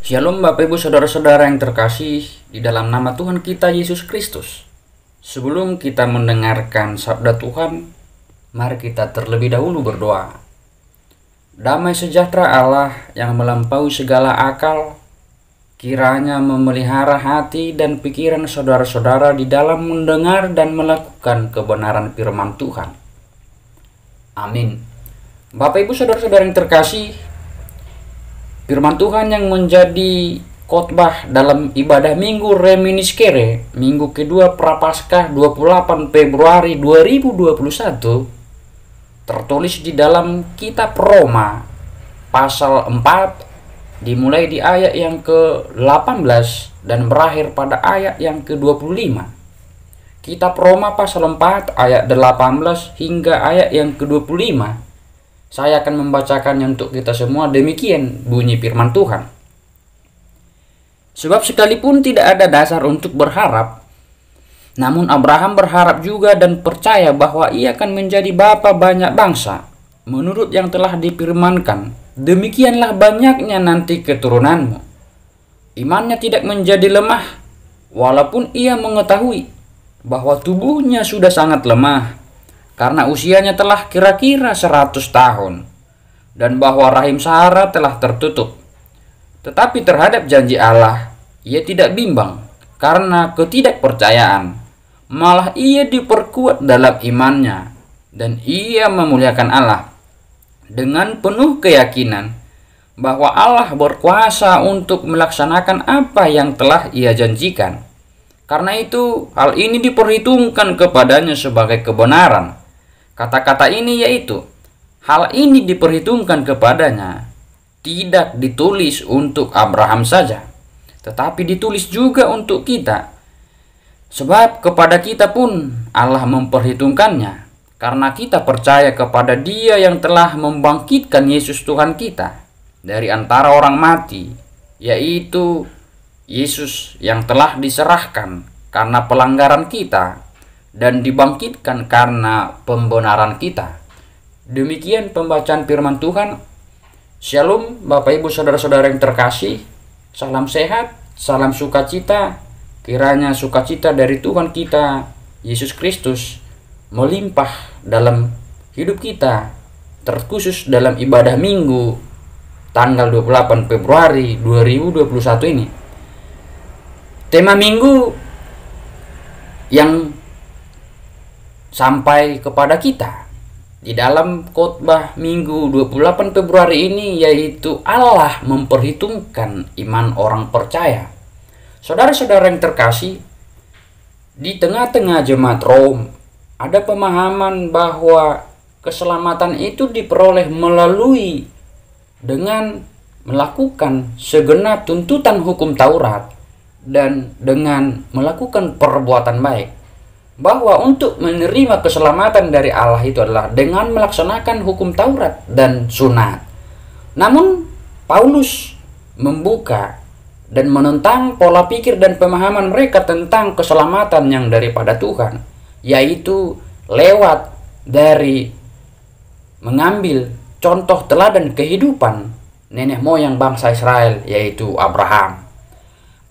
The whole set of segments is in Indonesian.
Shalom Bapak Ibu Saudara-saudara yang terkasih di dalam nama Tuhan kita Yesus Kristus. Sebelum kita mendengarkan sabda Tuhan, mari kita terlebih dahulu berdoa. Damai sejahtera Allah yang melampaui segala akal, kiranya memelihara hati dan pikiran saudara-saudara di dalam mendengar dan melakukan kebenaran firman Tuhan. Amin. Bapak Ibu Saudara-saudara yang terkasih, firman Tuhan yang menjadi khotbah dalam ibadah Minggu Reminiscere, Minggu kedua Prapaskah 28 Februari 2021, tertulis di dalam kitab Roma pasal 4, dimulai di ayat yang ke-18 dan berakhir pada ayat yang ke-25. Kitab Roma pasal 4 ayat 18 hingga ayat yang ke-25. Saya akan membacakannya untuk kita semua. Demikian bunyi firman Tuhan. Sebab sekalipun tidak ada dasar untuk berharap, namun Abraham berharap juga dan percaya bahwa ia akan menjadi bapa banyak bangsa, menurut yang telah difirmankan, demikianlah banyaknya nanti keturunanmu. Imannya tidak menjadi lemah, walaupun ia mengetahui bahwa tubuhnya sudah sangat lemah, karena usianya telah kira-kira 100 tahun, dan bahwa rahim Sarah telah tertutup. Tetapi terhadap janji Allah, ia tidak bimbang karena ketidakpercayaan. Malah ia diperkuat dalam imannya, dan ia memuliakan Allah dengan penuh keyakinan bahwa Allah berkuasa untuk melaksanakan apa yang telah ia janjikan. Karena itu, hal ini diperhitungkan kepadanya sebagai kebenaran. Kata-kata ini yaitu, hal ini diperhitungkan kepadanya, tidak ditulis untuk Abraham saja, tetapi ditulis juga untuk kita. Sebab kepada kita pun Allah memperhitungkannya, karena kita percaya kepada Dia yang telah membangkitkan Yesus Tuhan kita dari antara orang mati, yaitu Yesus yang telah diserahkan karena pelanggaran kita dan dibangkitkan karena pembenaran kita. Demikian pembacaan firman Tuhan. Shalom Bapak Ibu Saudara-saudara yang terkasih. Salam sehat, salam sukacita. Kiranya sukacita dari Tuhan kita Yesus Kristus melimpah dalam hidup kita, terkhusus dalam ibadah Minggu tanggal 28 Februari 2021 ini. Tema Minggu yang sampai kepada kita di dalam khotbah Minggu 28 Februari ini yaitu Allah memperhitungkan iman orang percaya. Saudara-saudara yang terkasih, di tengah-tengah jemaat Rom ada pemahaman bahwa keselamatan itu diperoleh melalui dengan melakukan segenap tuntutan hukum Taurat dan dengan melakukan perbuatan baik. Bahwa untuk menerima keselamatan dari Allah itu adalah dengan melaksanakan hukum Taurat dan sunat. Namun Paulus membuka dan menentang pola pikir dan pemahaman mereka tentang keselamatan yang daripada Tuhan, yaitu lewat dari mengambil contoh teladan kehidupan nenek moyang bangsa Israel, yaitu Abraham.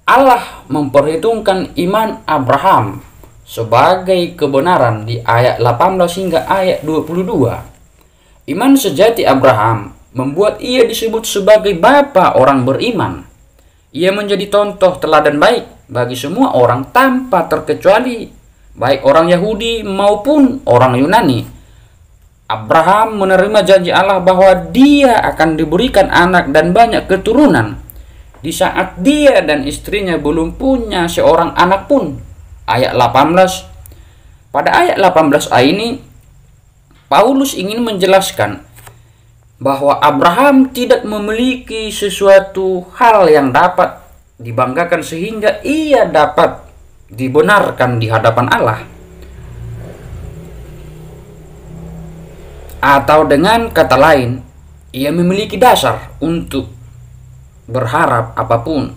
Allah memperhitungkan iman Abraham sebagai kebenaran di ayat 18 hingga ayat 22. Iman sejati Abraham membuat ia disebut sebagai bapa orang beriman. Ia menjadi contoh teladan baik bagi semua orang tanpa terkecuali, baik orang Yahudi maupun orang Yunani. Abraham menerima janji Allah bahwa dia akan diberikan anak dan banyak keturunan di saat dia dan istrinya belum punya seorang anak pun. Ayat 18. Pada ayat 18a ini Paulus ingin menjelaskan bahwa Abraham tidak memiliki sesuatu hal yang dapat dibanggakan sehingga ia dapat dibenarkan di hadapan Allah. Atau dengan kata lain, ia memiliki dasar untuk berharap apapun.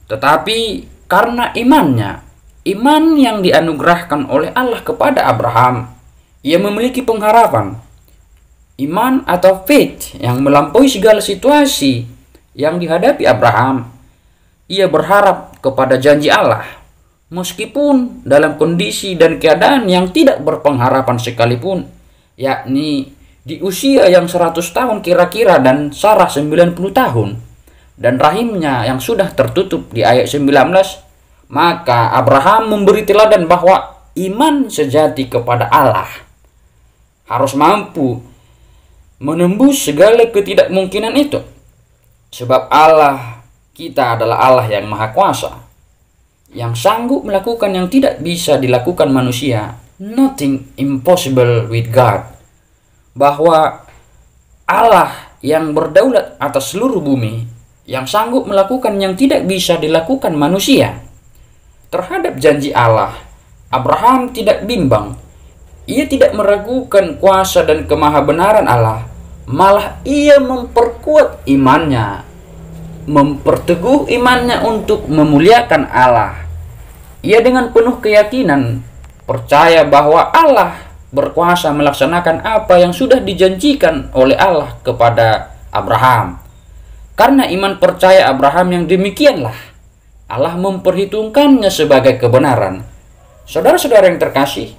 Tetapi karena imannya, iman yang dianugerahkan oleh Allah kepada Abraham, ia memiliki pengharapan. Iman atau faith yang melampaui segala situasi yang dihadapi Abraham. Ia berharap kepada janji Allah, meskipun dalam kondisi dan keadaan yang tidak berpengharapan sekalipun, yakni di usia yang 100 tahun kira-kira dan Sarah 90 tahun, dan rahimnya yang sudah tertutup di ayat 19, maka Abraham memberi teladan bahwa iman sejati kepada Allah harus mampu menembus segala ketidakmungkinan itu. Sebab Allah kita adalah Allah yang Maha Kuasa, yang sanggup melakukan yang tidak bisa dilakukan manusia. Nothing impossible with God. Bahwa Allah yang berdaulat atas seluruh bumi, yang sanggup melakukan yang tidak bisa dilakukan manusia. Terhadap janji Allah, Abraham tidak bimbang. Ia tidak meragukan kuasa dan kemahabenaran Allah. Malah ia memperkuat imannya, memperteguh imannya untuk memuliakan Allah. Ia dengan penuh keyakinan percaya bahwa Allah berkuasa melaksanakan apa yang sudah dijanjikan oleh Allah kepada Abraham. Karena iman percaya Abraham yang demikianlah, Allah memperhitungkannya sebagai kebenaran. Saudara-saudara yang terkasih,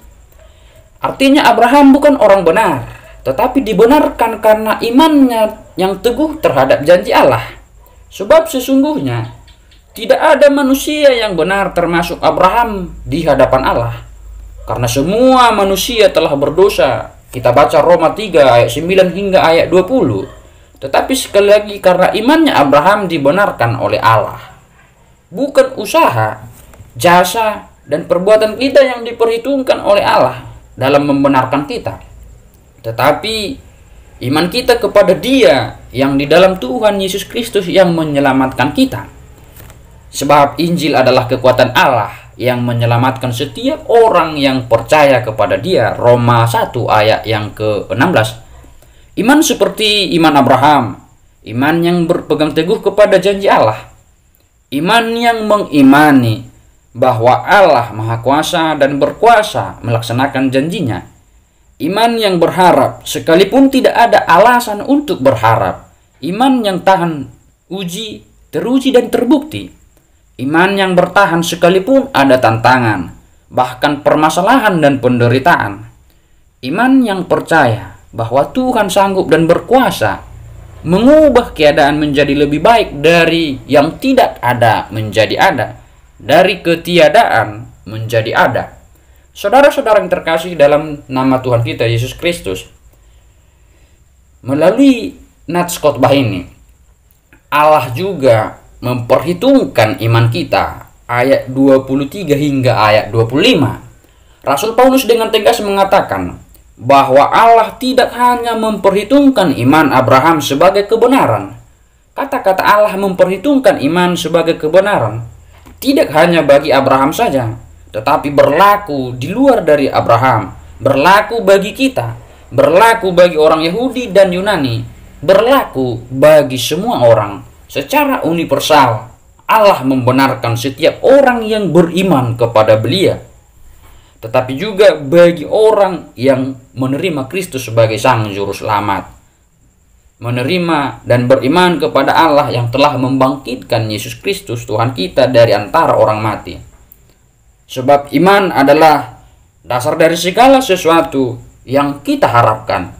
artinya Abraham bukan orang benar, tetapi dibenarkan karena imannya yang teguh terhadap janji Allah. Sebab sesungguhnya tidak ada manusia yang benar termasuk Abraham di hadapan Allah. Karena semua manusia telah berdosa. Kita baca Roma 3 ayat 9 hingga ayat 20. Tetapi sekali lagi karena imannya Abraham dibenarkan oleh Allah. Bukan usaha, jasa, dan perbuatan kita yang diperhitungkan oleh Allah dalam membenarkan kita. Tetapi iman kita kepada Dia yang di dalam Tuhan Yesus Kristus yang menyelamatkan kita. Sebab Injil adalah kekuatan Allah yang menyelamatkan setiap orang yang percaya kepada Dia. Roma 1 ayat yang ke-16. Iman seperti iman Abraham, iman yang berpegang teguh kepada janji Allah. Iman yang mengimani bahwa Allah Maha Kuasa dan berkuasa melaksanakan janjinya. Iman yang berharap sekalipun tidak ada alasan untuk berharap. Iman yang tahan uji, teruji dan terbukti. Iman yang bertahan sekalipun ada tantangan, bahkan permasalahan dan penderitaan. Iman yang percaya bahwa Tuhan sanggup dan berkuasa mengubah keadaan menjadi lebih baik, dari yang tidak ada menjadi ada, dari ketiadaan menjadi ada. Saudara-saudara yang terkasih dalam nama Tuhan kita Yesus Kristus, melalui nats khotbah ini Allah juga memperhitungkan iman kita. Ayat 23 hingga ayat 25, Rasul Paulus dengan tegas mengatakan bahwa Allah tidak hanya memperhitungkan iman Abraham sebagai kebenaran. Kata-kata Allah memperhitungkan iman sebagai kebenaran tidak hanya bagi Abraham saja, tetapi berlaku di luar dari Abraham, berlaku bagi kita, berlaku bagi orang Yahudi dan Yunani, berlaku bagi semua orang. Secara universal, Allah membenarkan setiap orang yang beriman kepada Beliau, tetapi juga bagi orang yang menerima Kristus sebagai Sang Juru Selamat, menerima dan beriman kepada Allah yang telah membangkitkan Yesus Kristus Tuhan kita dari antara orang mati. Sebab iman adalah dasar dari segala sesuatu yang kita harapkan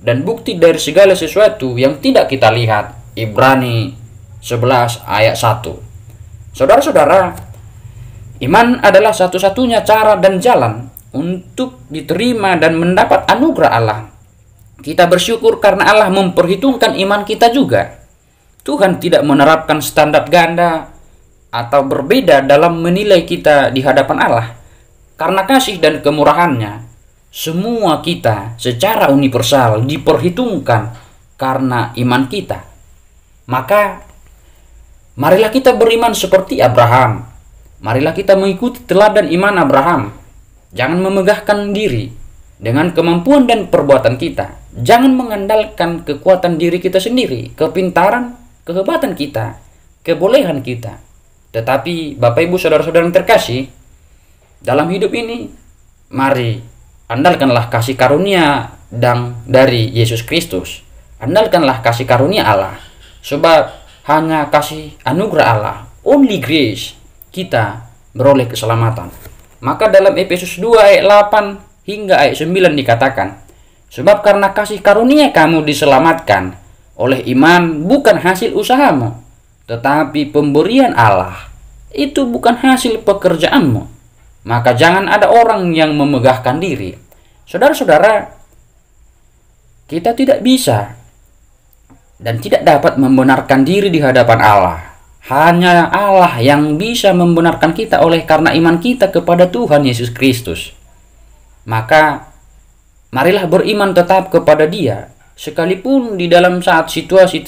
dan bukti dari segala sesuatu yang tidak kita lihat. Ibrani 11 ayat 1. Saudara-saudara, iman adalah satu-satunya cara dan jalan untuk diterima dan mendapat anugerah Allah. Kita bersyukur karena Allah memperhitungkan iman kita juga. Tuhan tidak menerapkan standar ganda atau berbeda dalam menilai kita di hadapan Allah. Karena kasih dan kemurahannya, semua kita secara universal diperhitungkan karena iman kita. Maka marilah kita beriman seperti Abraham. Marilah kita mengikuti teladan iman Abraham. Jangan memegahkan diri dengan kemampuan dan perbuatan kita. Jangan mengandalkan kekuatan diri kita sendiri, kepintaran, kehebatan kita, kebolehan kita. Tetapi Bapak Ibu Saudara-saudara yang terkasih, dalam hidup ini mari andalkanlah kasih karunia dan dari Yesus Kristus. Andalkanlah kasih karunia Allah. Sebab hanya kasih anugerah Allah, only grace, kita beroleh keselamatan. Maka dalam Efesus 2 ayat 8 hingga ayat 9 dikatakan, sebab karena kasih karunia kamu diselamatkan oleh iman, bukan hasil usahamu, tetapi pemberian Allah. Itu bukan hasil pekerjaanmu. Maka jangan ada orang yang memegahkan diri. Saudara-saudara, kita tidak bisa dan tidak dapat membenarkan diri di hadapan Allah. Hanya Allah yang bisa membenarkan kita oleh karena iman kita kepada Tuhan Yesus Kristus. Maka marilah beriman tetap kepada Dia, sekalipun di dalam saat situasi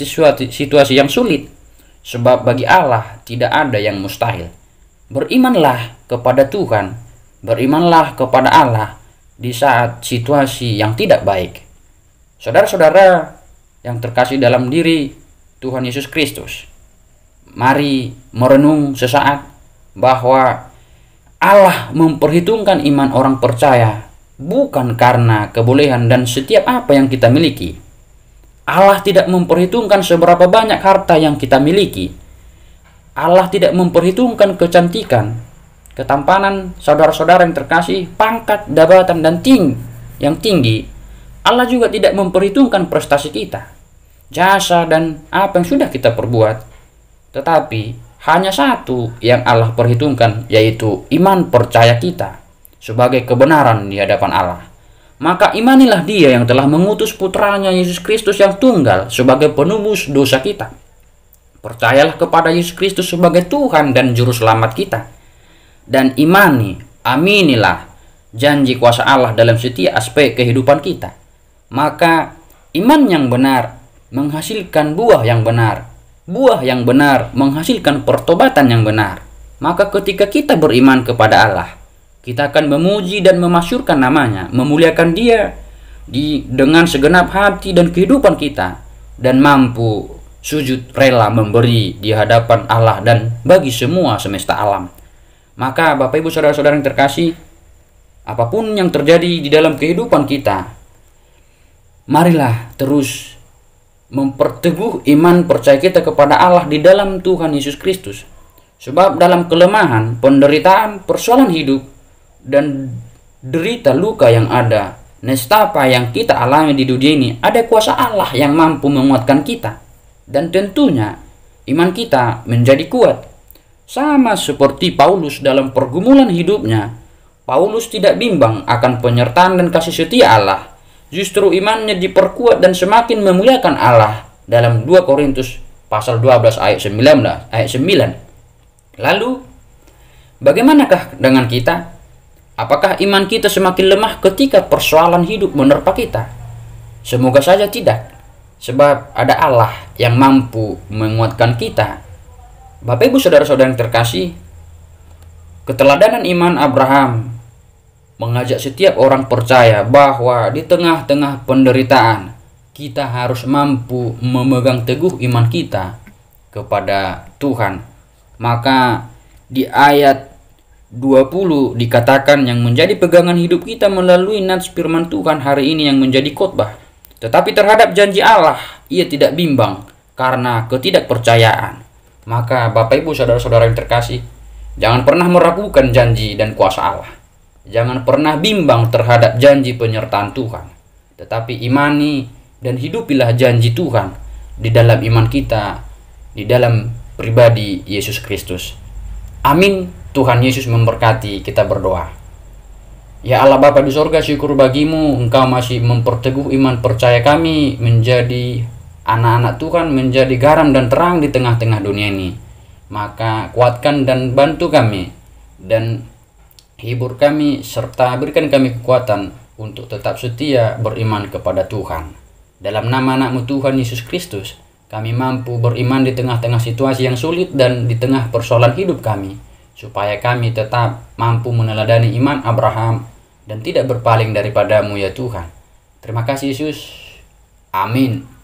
yang sulit. Sebab bagi Allah tidak ada yang mustahil. Berimanlah kepada Tuhan, berimanlah kepada Allah di saat situasi yang tidak baik. Saudara-saudara yang terkasih dalam diri Tuhan Yesus Kristus, mari merenung sesaat bahwa Allah memperhitungkan iman orang percaya bukan karena kebolehan dan setiap apa yang kita miliki. Allah tidak memperhitungkan seberapa banyak harta yang kita miliki. Allah tidak memperhitungkan kecantikan, ketampanan saudara-saudara yang terkasih, pangkat, jabatan, dan yang tinggi. Allah juga tidak memperhitungkan prestasi kita, jasa, dan apa yang sudah kita perbuat. Tetapi hanya satu yang Allah perhitungkan, yaitu iman percaya kita sebagai kebenaran di hadapan Allah. Maka imanilah Dia yang telah mengutus putranya Yesus Kristus yang tunggal sebagai penebus dosa kita. Percayalah kepada Yesus Kristus sebagai Tuhan dan Juru Selamat kita. Dan aminilah janji kuasa Allah dalam setiap aspek kehidupan kita. Maka iman yang benar menghasilkan buah yang benar. Buah yang benar menghasilkan pertobatan yang benar. Maka ketika kita beriman kepada Allah, kita akan memuji dan memasyurkan namanya, memuliakan Dia dengan segenap hati dan kehidupan kita, dan mampu sujud rela memberi di hadapan Allah dan bagi semua semesta alam. Maka Bapak Ibu Saudara-saudara yang terkasih, apapun yang terjadi di dalam kehidupan kita, marilah terus memperteguh iman percaya kita kepada Allah di dalam Tuhan Yesus Kristus. Sebab dalam kelemahan, penderitaan, persoalan hidup, dan derita luka yang ada, nestapa yang kita alami di dunia ini, ada kuasa Allah yang mampu menguatkan kita. Dan tentunya iman kita menjadi kuat. Sama seperti Paulus dalam pergumulan hidupnya, Paulus tidak bimbang akan penyertaan dan kasih setia Allah. Justru imannya diperkuat dan semakin memuliakan Allah dalam 2 Korintus pasal 12 ayat 9. Lalu, bagaimanakah dengan kita? Apakah iman kita semakin lemah ketika persoalan hidup menerpa kita? Semoga saja tidak. Sebab ada Allah yang mampu menguatkan kita. Bapak Ibu Saudara-saudara yang terkasih, keteladanan iman Abraham mengajak setiap orang percaya bahwa di tengah-tengah penderitaan kita harus mampu memegang teguh iman kita kepada Tuhan. Maka di ayat 20 dikatakan yang menjadi pegangan hidup kita melalui nats firman Tuhan hari ini yang menjadi khotbah. Tetapi terhadap janji Allah ia tidak bimbang karena ketidakpercayaan. Maka Bapak Ibu Saudara-saudara yang terkasih, jangan pernah meragukan janji dan kuasa Allah. Jangan pernah bimbang terhadap janji penyertaan Tuhan. Tetapi imani dan hidupilah janji Tuhan di dalam iman kita, di dalam pribadi Yesus Kristus. Amin. Tuhan Yesus memberkati. Kita berdoa. Ya Allah Bapa di sorga, syukur bagimu, Engkau masih memperteguh iman percaya kami menjadi anak-anak Tuhan, menjadi garam dan terang di tengah-tengah dunia ini. Maka kuatkan dan bantu kami, dan hibur kami, serta berikan kami kekuatan untuk tetap setia beriman kepada Tuhan. Dalam nama anak-Mu Tuhan Yesus Kristus, kami mampu beriman di tengah-tengah situasi yang sulit dan di tengah persoalan hidup kami, supaya kami tetap mampu meneladani iman Abraham dan tidak berpaling daripada-Mu ya Tuhan. Terima kasih Yesus. Amin.